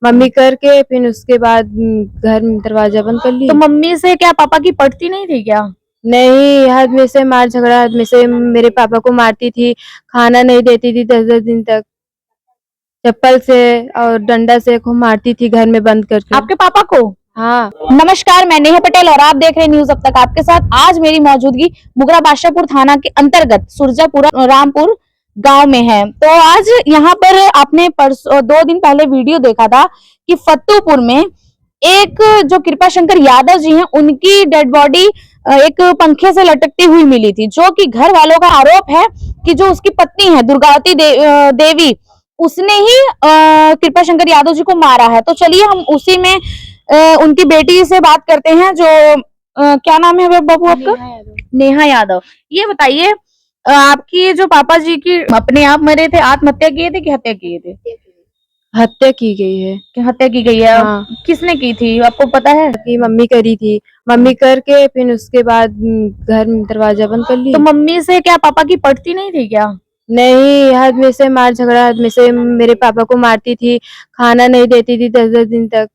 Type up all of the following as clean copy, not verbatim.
Mummy करके फिर उसके बाद घर में दरवाजा बंद कर ली। तो मम्मी से क्या पापा की पटती नहीं थी क्या? नहीं, हद में से मार झगड़ा, हद में से मेरे पापा को मारती थी, खाना नहीं देती थी 10-10 दिन तक, चप्पल से और डंडा से खूब मारती थी घर में बंद करके। आपके पापा को? हाँ। नमस्कार, मैं नेहा पटेल और आप देख रहे हैं न्यूज अब तक आपके साथ। आज मेरी मौजूदगी मुगरा बादशाहपुर थाना के अंतर्गत सुरजापुरा रामपुर गांव में है। तो आज यहाँ पर आपने 2 दिन पहले वीडियो देखा था कि फत्तूपुर में एक जो कृपा शंकर यादव जी हैं, उनकी डेड बॉडी एक पंखे से लटकती हुई मिली थी, जो कि घर वालों का आरोप है कि जो उसकी पत्नी है दुर्गावती देवी, उसने ही कृपा शंकर यादव जी को मारा है। तो चलिए हम उसी में उनकी बेटी से बात करते हैं, जो क्या नाम है बाबू आपका? नेहा यादव। ये बताइए, आपकी जो पापा जी की अपने आप मरे थे, आत्महत्या किए थे कि हत्या किए थे? हत्या की गई है। कि हत्या की गई है? हाँ। किसने की थी आपको पता है? कि मम्मी करी थी, मम्मी करके फिर उसके बाद घर में दरवाजा बंद कर ली। तो मम्मी से क्या पापा की पटती नहीं थी क्या? नहीं, हद में से मार झगड़ा, हद में से मेरे पापा को मारती थी, खाना नहीं देती थी 10-10 दिन तक,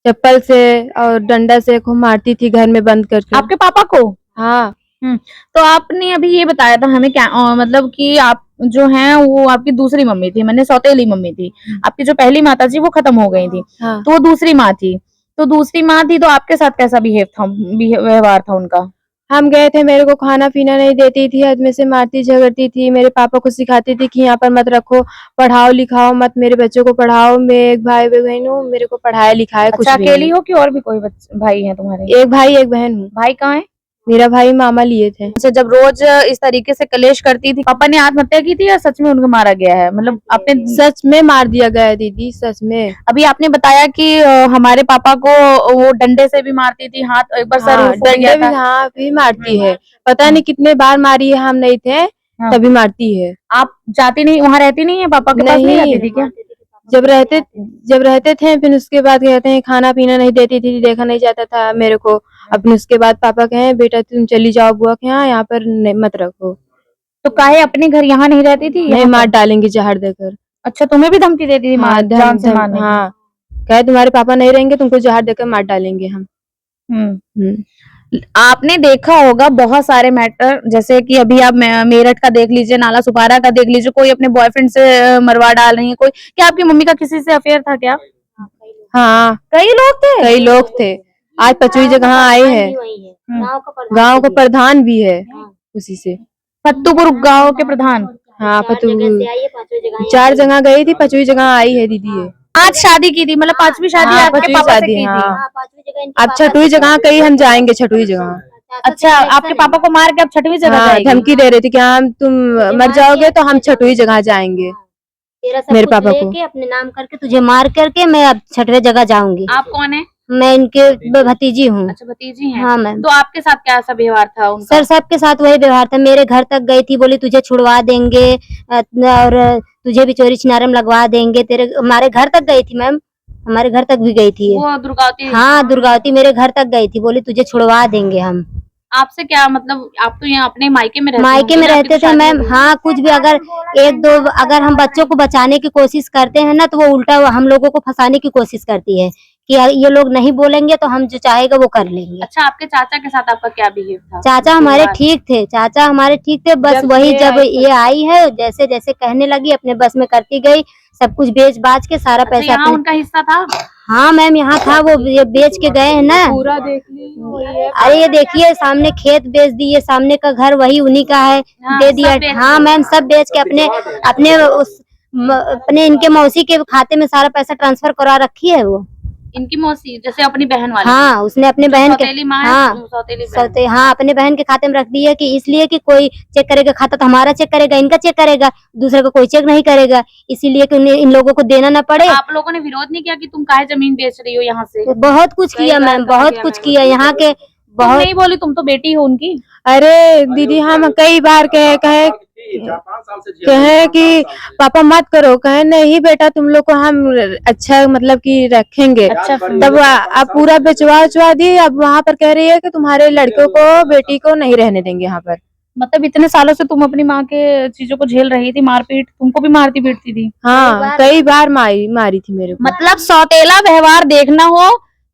चप्पल से और डंडा से खूब मारती थी घर में बंद करके। आपके पापा को? हाँ। तो आपने अभी ये बताया था हमें क्या मतलब कि आप जो हैं वो आपकी दूसरी मम्मी थी, मैंने सौतेली मम्मी थी। आपकी जो पहली माता जी वो खत्म हो गई थी। हाँ। तो वो दूसरी माँ थी। तो दूसरी माँ थी तो आपके साथ कैसा व्यवहार था उनका? हम गए थे, मेरे को खाना पीना नहीं देती थी, हद में से मारती झगड़ती थी, मेरे पापा को सिखाती थी कि यहाँ पर मत रखो, पढ़ाओ लिखाओ मत, मेरे बच्चों को पढ़ाओ। मैं एक भाई बहन हूँ, मेरे को पढ़ाया लिखाया कुछ अच्छा, भी अकेली नहीं। हो कि और भी कोई भाई है तुम्हारे? एक भाई एक बहन हूँ। भाई कहाँ है? मेरा भाई मामा लिए थे। अच्छा, जब रोज इस तरीके से कलेश करती थी, पापा ने आत्महत्या की थी या सच में उनको मारा गया है? मतलब आपने सच में मार दिया गया है दीदी, सच में। अभी आपने बताया कि हमारे पापा को वो डंडे से भी मारती थी, हाथ एक बार सर हाँ, फूट गया डंडे भी, था। हाँ भी मारती है, पता नहीं कितने बार मारी है, हम नहीं थे तभी मारती है। आप जाती नहीं, वहाँ रहती नहीं है, पापा के पास नहीं रहती थी क्या? जब रहते थे, फिर उसके बाद कहते हैं खाना पीना नहीं देती थी, देखा नहीं जाता था मेरे को। अपने उसके बाद पापा कहे बेटा तुम चली जाओ बुआ के यहाँ पर मत रखो। तो काहे अपने घर यहाँ नहीं रहती थी? नहीं, मार डालेंगे जहर देकर। अच्छा, तुम्हें भी धमकी देती थी? हाँ, जान से मारने की? हाँ, कहे तुम्हारे पापा नहीं रहेंगे, तुमको जहर देकर मार डालेंगे हम। आपने देखा होगा बहुत सारे मैटर, जैसे कि अभी आप मेरठ का देख लीजिए, नाला सुपारा का देख लीजिए, कोई अपने बॉयफ्रेंड से मरवा डाल रही है कोई। क्या आपकी मम्मी का किसी से अफेयर था क्या? हाँ, कई लोग थे। आज 5वीं जगह आए हैं, गांव का प्रधान भी है उसी से। फत्तूपुर गांव के प्रधान? हाँ, फत्तूपुर 4 जगह गई थी, 5वीं जगह आई है दीदी ये। आज शादी की थी, मतलब 5वीं शादी आपके पापा से की थी? अब 6वीं जगह कहीं हम जाएंगे, 6वीं जगह। अच्छा, आपके पापा को मार के अब 6वीं जगह जाएगी? धमकी दे रही थी कि हम तुम मर जाओगे तो हम 6वीं जगह जाएंगे। मेरे पापा को अपने नाम करके तुझे मार करके मैं अब 6वीं जगह जाऊंगी। आप कौन है? मैं इनके भतीजी हूँ। अच्छा, भतीजी हैं। हाँ मैम। तो आपके साथ क्या सा व्यवहार था उनका? सर सबके साथ वही व्यवहार था। मेरे घर तक गई थी, बोली तुझे छुड़वा देंगे और तुझे भी चोरी चिनारम लगवा देंगे। हमारे घर तक गई थी मैम, हमारे घर तक भी गई थी वो दुर्गावती? हाँ, दुर्गावती मेरे घर तक गई थी, बोली तुझे छुड़वा देंगे हम। आपसे क्या मतलब, आप तो यहाँ अपने मायके में रहते थे मैम। हाँ, कुछ भी अगर अगर हम बच्चों को बचाने की कोशिश करते हैं ना, तो वो उल्टा हम लोगों को फंसाने की कोशिश करती है कि ये लोग नहीं बोलेंगे तो हम जो चाहेगा वो कर लेंगे। अच्छा, आपके चाचा के साथ आपका क्या बिहेव था? चाचा हमारे ठीक थे, बस वही जब ये आई है जैसे जैसे कहने लगी अपने बस में करती गई, सब कुछ बेच बाच के सारा पैसा। यहाँ उनका हिस्सा था? हाँ मैम, यहाँ था, वो ये बेच के गए हैं ना। पूरा देख ली। अरे ये देखिए सामने खेत बेच दिए, सामने का घर वही उन्हीं का है, दे दिया। हाँ मैम, सब बेच के अपने इनके मौसी के खाते में सारा पैसा ट्रांसफर करा रखी है वो। इनकी मौसी जैसे अपनी बहन वाली? हाँ, उसने अपने बहन के हाँ, अपने बहन के खाते में रख दी है कि इसलिए कि कोई चेक करेगा खाता तो हमारा चेक करेगा, इनका चेक करेगा, दूसरे का कोई चेक नहीं करेगा, इसीलिए कि इन लोगों को देना ना पड़े। आप लोगों ने विरोध नहीं किया कि तुम काहे जमीन बेच रही हो यहाँ से? बहुत कुछ किया मैम, बहुत कुछ किया यहाँ के। बहुत नहीं बोली, तुम तो बेटी हो उनकी। अरे दीदी, हम कई बार कहे कि पापा मत करो, कहे नहीं बेटा तुम लोग को हम अच्छा मतलब कि रखेंगे। अच्छा, तब आप पूरा बेचवा दी। अब वहाँ पर कह रही है कि तुम्हारे लड़कों को बेटी को नहीं रहने देंगे यहाँ पर। मतलब इतने सालों से तुम अपनी माँ के चीजों को झेल रही थी, मारपीट, तुमको भी मारती पीटती थी? हाँ, कई बार मारी थी मेरे को। मतलब सौतेला व्यवहार देखना हो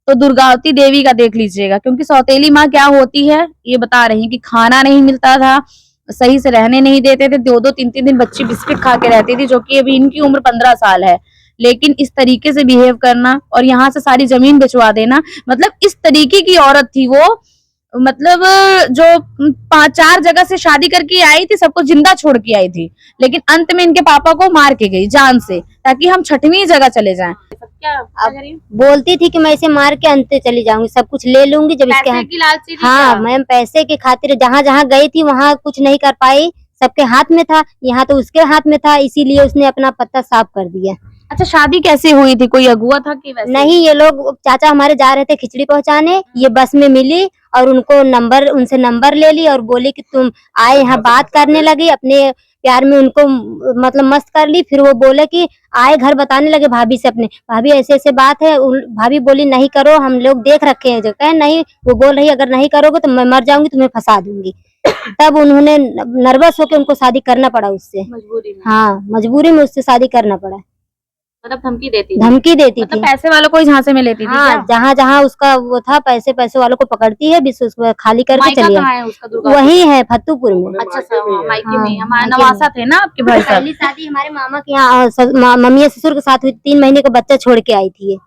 तो दुर्गावती देवी का देख लीजिएगा, क्योंकि सौतेली माँ क्या होती है ये बता रही कि खाना नहीं मिलता था, सही से रहने नहीं देते थे, 2-2 3-3 दिन बच्ची बिस्किट खा के रहती थी, जो कि अभी इनकी उम्र 15 साल है, लेकिन इस तरीके से बिहेव करना और यहाँ से सारी जमीन बिचवा देना, मतलब इस तरीके की औरत थी वो। मतलब जो 5-4 जगह से शादी करके आई थी, सबको जिंदा छोड़ के आई थी, लेकिन अंत में इनके पापा को मार के गई जान से, ताकि हम 6वीं जगह चले जाएं। अब बोलती थी कि मैं इसे मार के अंत चली जाऊंगी, सब कुछ ले लूंगी जब इसके हाथ। की लालची थी हाँ क्या? मैम, पैसे की खातिर जहाँ जहाँ गई थी वहाँ कुछ नहीं कर पाई, सबके हाथ में था, यहाँ तो उसके हाथ में था, इसीलिए उसने अपना पत्ता साफ कर दिया। अच्छा, शादी कैसे हुई थी? कोई अगुआ था कि वैसे? नहीं, ये लोग चाचा हमारे जा रहे थे खिचड़ी पहुंचाने, ये बस में मिली और उनसे नंबर ले ली और बोली कि तुम आए, यहाँ बात करने लगी, अपने प्यार में उनको मतलब मस्त कर ली। फिर वो बोले कि आए घर बताने लगे भाभी से अपने, भाभी ऐसे ऐसे बात है। भाभी बोली नहीं करो, हम लोग देख रखे हैं जो। कहे नहीं, वो बोल रही अगर नहीं करोगे तो मैं मर जाऊंगी, तुम्हें फंसा दूंगी। तब उन्होंने नर्वस होकर उनको शादी करना पड़ा उससे। मजबूरी में? हाँ, मजबूरी में उससे शादी करना पड़ा। मतलब धमकी देती थी? धमकी देती मतलब थी। पैसे वालों को ही झांसे में लेती थी हाँ, क्या? जहाँ जहाँ उसका वो था, पैसे वालों को पकड़ती है, बीच उसको खाली करके मायका चली कहाँ आई। है उसका? दुर्गा वही है फत्तूपुर में। अच्छा सा मायके हाँ, में। हमारे मायके नवासा में। थे ना आपके भाई साहब? पहली शादी हमारे मामा के यहाँ मम्मी ससुर के साथ हुई, 3 महीने का बच्चा छोड़ के आई थी ये।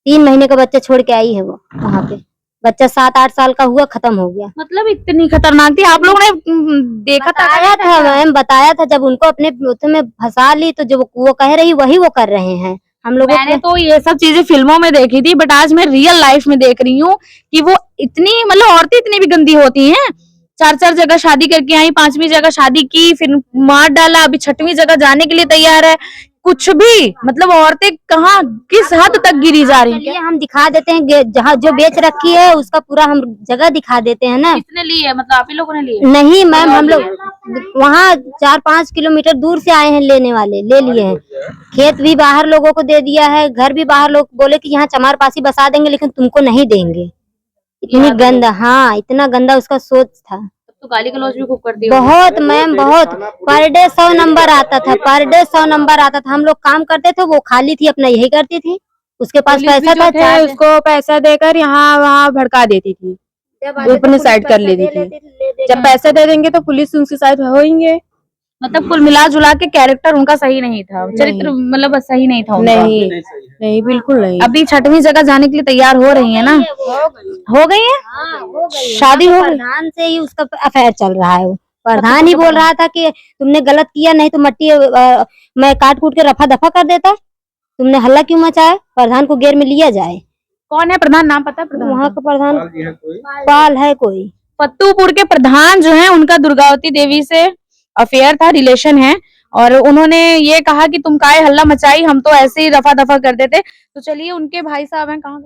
3 महीने का बच्चा छोड़ के आई है वो वहाँ पे। बच्चा 7-8 साल का हुआ, खत्म हो गया। मतलब इतनी खतरनाक थी? आप लोगों ने देखा बताया था मैम, बताया था। जब उनको अपने उसमें फंसा ली तो जो वो कह रही वही वो कर रहे हैं हम लोगों मैंने के। तो ये सब चीजें फिल्मों में देखी थी, बट आज मैं रियल लाइफ में देख रही हूँ कि वो इतनी, मतलब औरतें इतनी भी गंदी होती हैं। 4-4 जगह शादी करके आई, 5वीं जगह शादी की, फिर मार डाला, अभी 6वीं जगह जाने के लिए तैयार है। कुछ भी, मतलब औरतें कहाँ किस हद तक गिरी जा रही चलिए हैं। हम दिखा देते हैं, जहाँ जो बेच रखी है उसका पूरा हम जगह दिखा देते हैं ना। किसने ली है? मतलब आप ही लोगों ने ली है? नहीं मैम, हम लोग वहाँ 4-5 किलोमीटर दूर से आए हैं लेने वाले, ले लिए हैं। खेत भी बाहर लोगों को दे दिया है, घर भी बाहर लोग बोले कि यहाँ चमारपासी बसा देंगे लेकिन तुमको नहीं देंगे। इतनी गंदा, हाँ इतना गंदा उसका सोच था। तो गाली गलौज भी खूब करती है? बहुत मैम, बहुत। पर डे 100 नंबर आता था, पर डे 100 नंबर आता था। हम लोग काम करते थे, वो खाली थी अपना यही करती थी, उसके पास पैसा था। चाहे उसको पैसा देकर यहाँ वहाँ भड़का देती थी, अपनी साइड कर लेती थी। जब पैसे दे देंगे तो पुलिस उनकी साइड होंगे। मतलब कुल मिला जुला के कैरेक्टर उनका सही नहीं था, चरित्र मतलब सही नहीं था उनका। नहीं, बिल्कुल नहीं। अभी 6वीं जगह जाने के लिए तैयार हो रही है ना? हो गई है? हाँ, शादी हो गई? प्रधान से ही उसका अफेयर चल रहा है। वो प्रधान ही बोल रहा था कि तुमने गलत किया, नहीं तो मट्टी मैं काट कूट के रफा दफा कर देता, तुमने हल्ला क्यों मचाया। प्रधान को घेर में लिया जाए। कौन है प्रधान? नाम पता है प्रधान वहाँ का? का प्रधान पाल है कोई। फत्तूपुर के प्रधान जो है, उनका दुर्गावती देवी से अफेयर था, रिलेशन है, और उन्होंने ये कहा कि तुम काहे हल्ला मचाई, हम तो ऐसे ही रफा दफा कर देते। तो चलिए, उनके भाई साहब हैं, कहाँ